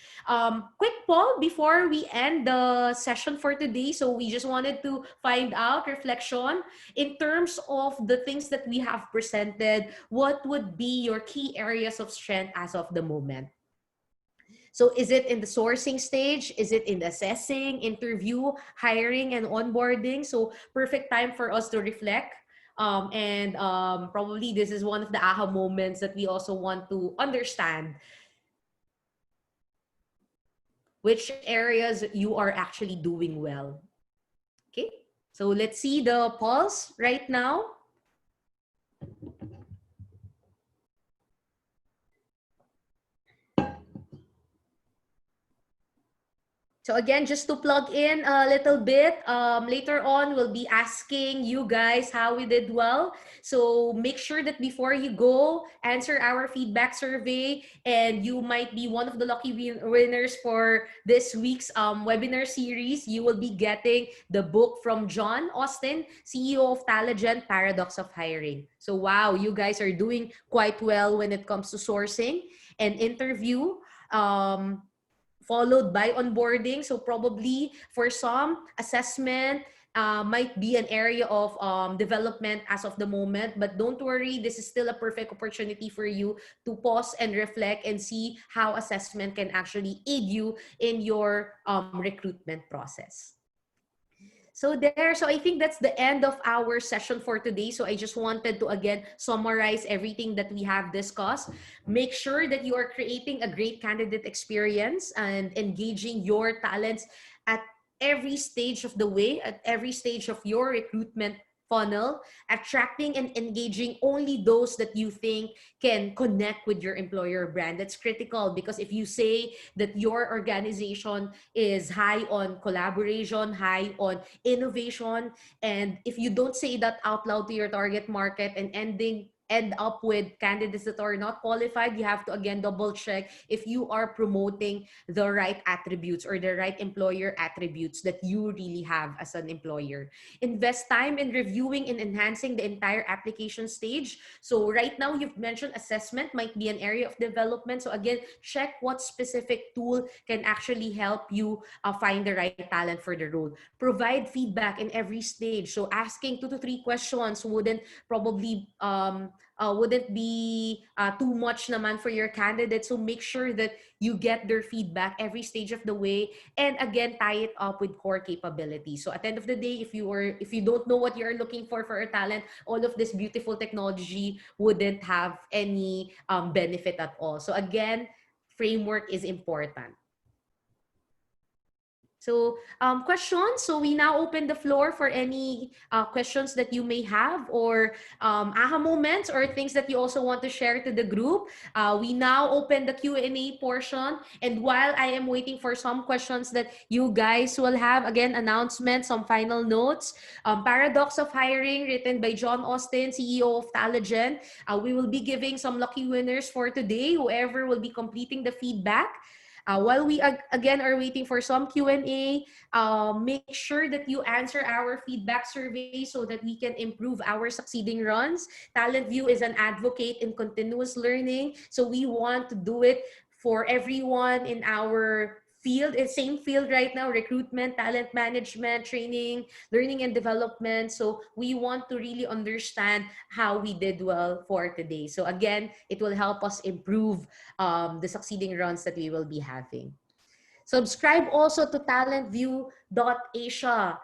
Quick poll before we end the session for today. So we just wanted to find out reflection in terms of the things that we have presented. What would be your key areas of strength as of the moment? So is it in the sourcing stage? Is it in assessing, interview, hiring, and onboarding? So perfect time for us to reflect. Probably this is one of the aha moments that we also want to understand which areas you are actually doing well. Okay, so let's see the pulse right now. So again, just to plug in a little bit, later on, we'll be asking you guys how we did well. So make sure that before you go, answer our feedback survey, and you might be one of the lucky winners for this week's webinar series. You will be getting the book from John Austin, CEO of Talagent, Paradox of Hiring. So wow, you guys are doing quite well when it comes to sourcing and interview. Followed by onboarding. So probably for some, assessment might be an area of development as of the moment, but don't worry, this is still a perfect opportunity for you to pause and reflect and see how assessment can actually aid you in your recruitment process. So I think that's the end of our session for today. So I just wanted to again summarize everything that we have discussed. Make sure that you are creating a great candidate experience and engaging your talents at every stage of the way, at every stage of your recruitment funnel, attracting and engaging only those that you think can connect with your employer brand. That's critical, because if you say that your organization is high on collaboration, high on innovation, and if you don't say that out loud to your target market and end up with candidates that are not qualified, you have to again double check if you are promoting the right attributes or the right employer attributes that you really have as an employer. Invest time in reviewing and enhancing the entire application stage. So right now you've mentioned assessment might be an area of development. So again, check what specific tool can actually help you find the right talent for the role. Provide feedback in every stage. So asking 2 to 3 questions wouldn't be too much naman for your candidate. So make sure that you get their feedback every stage of the way, and again, tie it up with core capabilities. So at the end of the day, if you don't know what you're looking for a talent, all of this beautiful technology wouldn't have any benefit at all. So again, framework is important. So questions. So we now open the floor for any questions that you may have, or aha moments, or things that you also want to share to the group. We now open the Q&A portion. And while I am waiting for some questions that you guys will have, again, announcements, some final notes. Paradox of Hiring, written by John Austin, CEO of Talagent. We will be giving some lucky winners for today, whoever will be completing the feedback. While we again are waiting for some Q&A, make sure that you answer our feedback survey so that we can improve our succeeding runs. TalentView is an advocate in continuous learning, so we want to do it for everyone in our field, same field right now: recruitment, talent management, training, learning and development. So we want to really understand how we did well for today. So again, it will help us improve the succeeding runs that we will be having. Subscribe also to talentview.asia.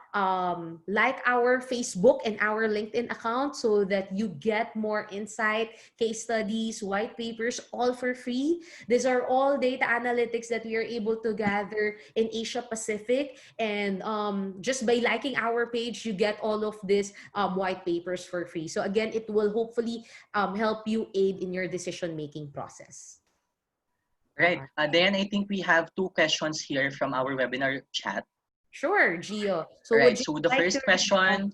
Like our Facebook and our LinkedIn account so that you get more insight, case studies, white papers, all for free. These are all data analytics that we are able to gather in Asia Pacific. And just by liking our page, you get all of these white papers for free. So again, it will hopefully help you aid in your decision-making process. Right. Then I think we have 2 questions here from our webinar chat. Sure, Gio. So, right. So the first question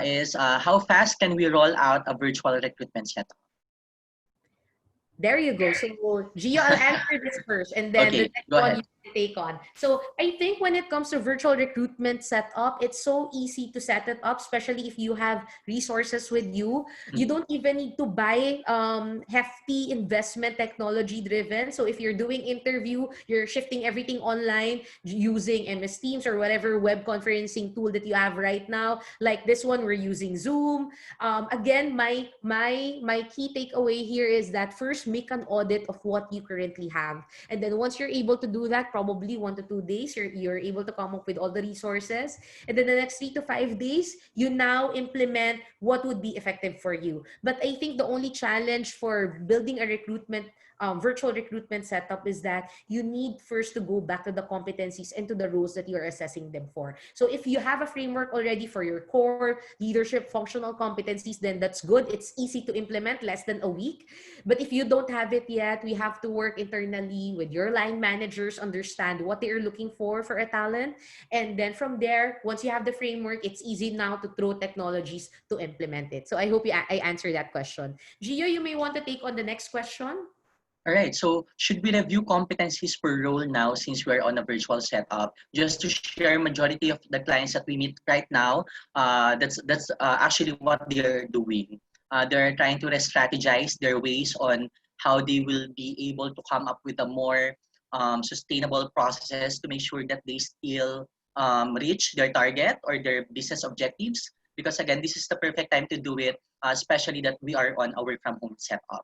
is, how fast can we roll out a virtual recruitment setup? There you go. So, Gio, I'll answer this first, and then the Okay, next go one ahead. you can take on. So, I think when it comes to virtual recruitment setup, it's so easy to set it up, especially if you have resources with you. You don't even need to buy hefty investment, technology driven. So, if you're doing interview, you're shifting everything online using MS Teams or whatever web conferencing tool that you have right now. Like this one, we're using Zoom. Again, my key takeaway here is that first make an audit of what you currently have, and then once you're able to do that, probably 1 to 2 days, you're able to come up with all the resources, and then the next 3 to 5 days, you now implement what would be effective for you. But I think the only challenge for building a recruitment virtual recruitment setup is that you need first to go back to the competencies and to the roles that you're assessing them for. So if you have a framework already for your core leadership functional competencies, then that's good. It's easy to implement, less than a week. But if you don't have it yet, we have to work internally with your line managers, understand what they're looking for a talent. And then from there, once you have the framework, it's easy now to throw technologies to implement it. So I hope I answered that question. Gio, you may want to take on the next question. All right, so should we review competencies per role now since we're on a virtual setup? Just to share, majority of the clients that we meet right now, that's actually what they're doing. They're trying to re-strategize their ways on how they will be able to come up with a more sustainable processes to make sure that they still reach their target or their business objectives. Because again, this is the perfect time to do it, especially that we are on a work from home setup.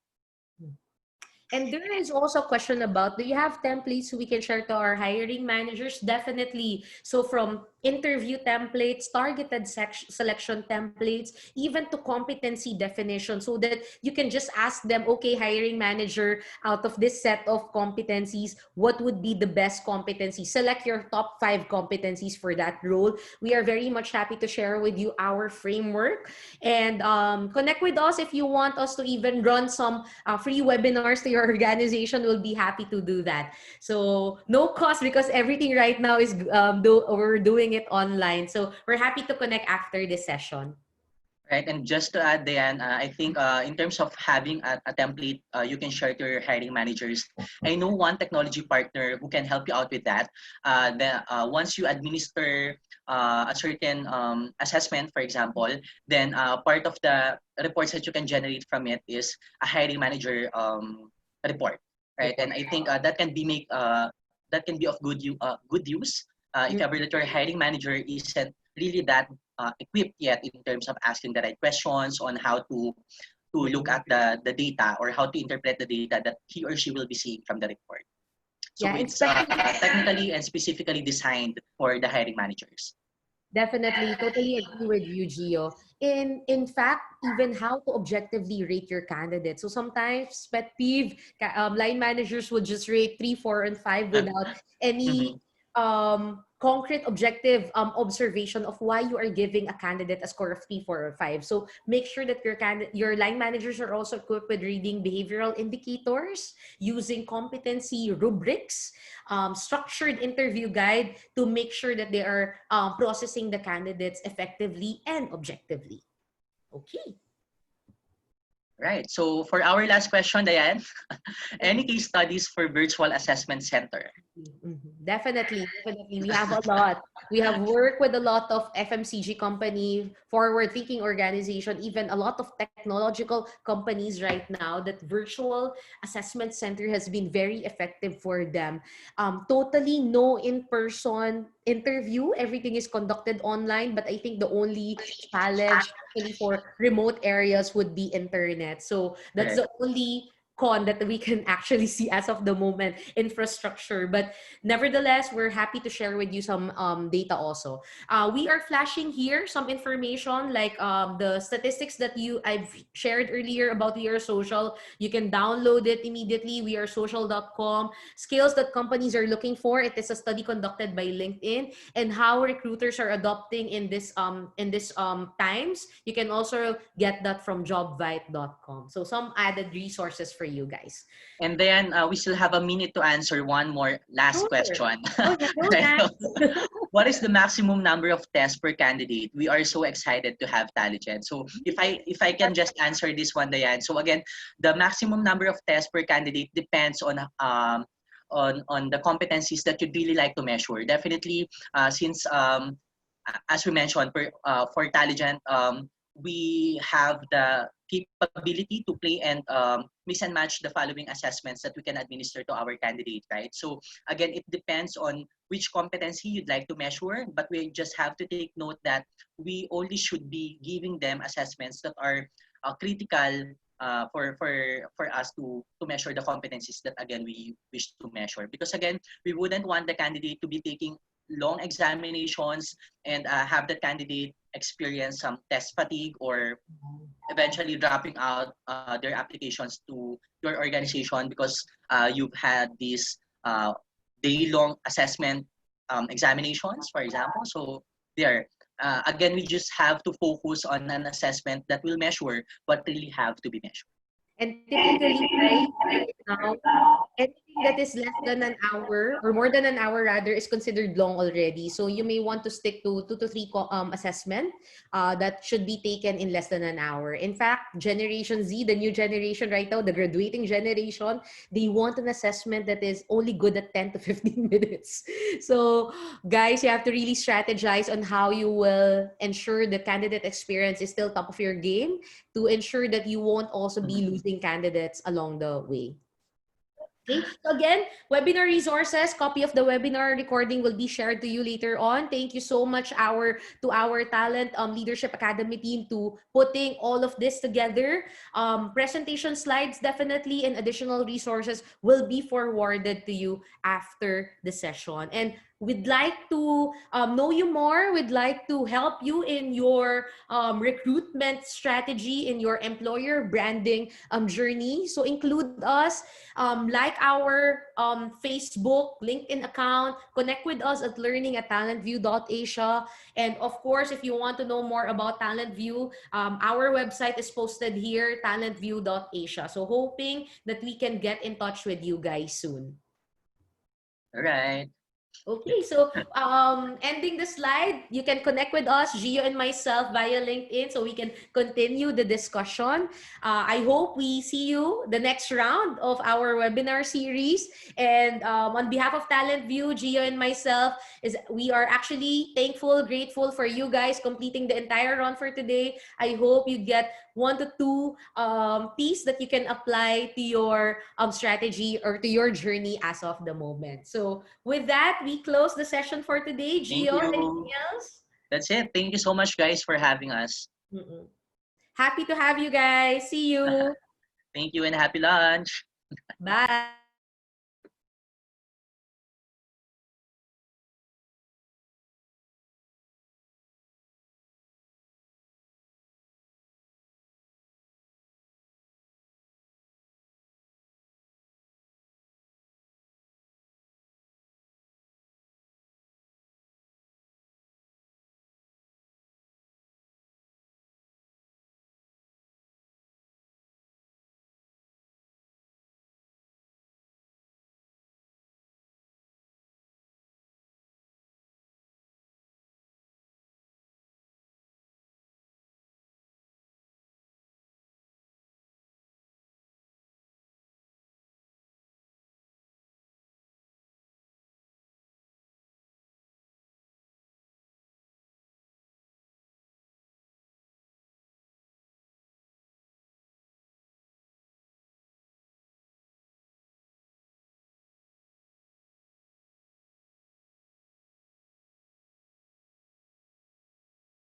And there is also a question about, do you have templates we can share to our hiring managers? Definitely. So from interview templates, targeted selection templates, even to competency definition, so that you can just ask them, okay, hiring manager, out of this set of competencies, what would be the best competency? Select your top 5 competencies for that role. We are very much happy to share with you our framework, and connect with us if you want us to even run some free webinars to your organization. Will be happy to do that. So no cost, because everything right now is we're doing it online. So we're happy to connect after this session. Right, and just to add, Diane, I think in terms of having a template you can share to your hiring managers, I know one technology partner who can help you out with that. Once you administer a certain assessment, for example, then part of the reports that you can generate from it is a hiring manager report, right? And I think that can be of good use if ever that your hiring manager isn't really that equipped yet in terms of asking the right questions on how to look at the data or how to interpret the data that he or she will be seeing from the report. So Yeah, it's especially technically and specifically designed for the hiring managers. definitely, totally agree with you, Gio. In fact, even how to objectively rate your candidate. So sometimes pet peeve, line managers would just rate 3, 4, and 5 without any Mhm. concrete objective observation of why you are giving a candidate a score of 3, 4, or 5. So make sure that your line managers are also equipped with reading behavioral indicators, using competency rubrics, structured interview guide, to make sure that they are processing the candidates effectively and objectively. Okay. Right. So for our last question, Diane, any case studies for virtual assessment center? Definitely, definitely. We have a lot. We have worked with a lot of FMCG company, forward-thinking organization, even a lot of technological companies right now, that virtual assessment center has been very effective for them. Totally no in-person interview. Everything is conducted online, but I think the only challenge actually for remote areas would be internet. So that's Correct. the only con that we can actually see as of the moment, infrastructure. But nevertheless, we're happy to share with you some data also. We are flashing here some information, like the statistics that I've shared earlier about We Are Social. You can download it immediately, wearesocial.com. Skills that companies are looking for. It is a study conducted by LinkedIn, and how recruiters are adopting in this times. You can also get that from jobvite.com. So some added resources for you guys. And then we still have a minute to answer one more last Sure. question. Go ahead. Go Right. ahead. what is the maximum number of tests per candidate? We are so excited to have Taligent. So if I can just answer this one, Diane. So again, the maximum number of tests per candidate depends on the competencies that you'd really like to measure. Definitely, since as we mentioned, for Taligent, we have the capability to play and mix and match the following assessments that we can administer to our candidate, right? So again, it depends on which competency you'd like to measure, but we just have to take note that we only should be giving them assessments that are critical for us to measure the competencies that again we wish to measure. Because again, we wouldn't want the candidate to be taking long examinations and have the candidate experience some test fatigue or eventually dropping out their applications to your organization because you've had these day-long assessment examinations, for example. So there, again, we just have to focus on an assessment that will measure what really have to be measured. And typically, right now, anything that is less than an hour or more than an hour rather is considered long already. So you may want to stick to 2 to 3 assessment that should be taken in less than an hour. In fact, Generation Z, the new generation right now, the graduating generation, they want an assessment that is only good at 10 to 15 minutes. So guys, you have to really strategize on how you will ensure the candidate experience is still top of your game to ensure that you won't also be losing candidates along the way. Okay. So again, webinar resources, copy of the webinar recording will be shared to you later on. Thank you so much to our Talent Leadership Academy team to putting all of this together. Presentation slides definitely and additional resources will be forwarded to you after the session. And we'd like to know you more. We'd like to help you in your recruitment strategy, in your employer branding journey. So include us, like our Facebook, LinkedIn account, connect with us at learning@talentview.asia. And of course, if you want to know more about TalentView, our website is posted here, talentview.asia. So hoping that we can get in touch with you guys soon. All right. Okay, so ending the slide, you can connect with us, Gio and myself, via LinkedIn so we can continue the discussion. I hope we see you the next round of our webinar series. And on behalf of TalentView, Gio and myself, we are actually thankful, grateful for you guys completing the entire run for today. I hope you get 1 to 2 piece that you can apply to your strategy or to your journey as of the moment. So with that, we close the session for today. Gio, anything else? That's it. Thank you so much, guys, for having us. Happy to have you guys. See you. Thank you and happy lunch. Bye.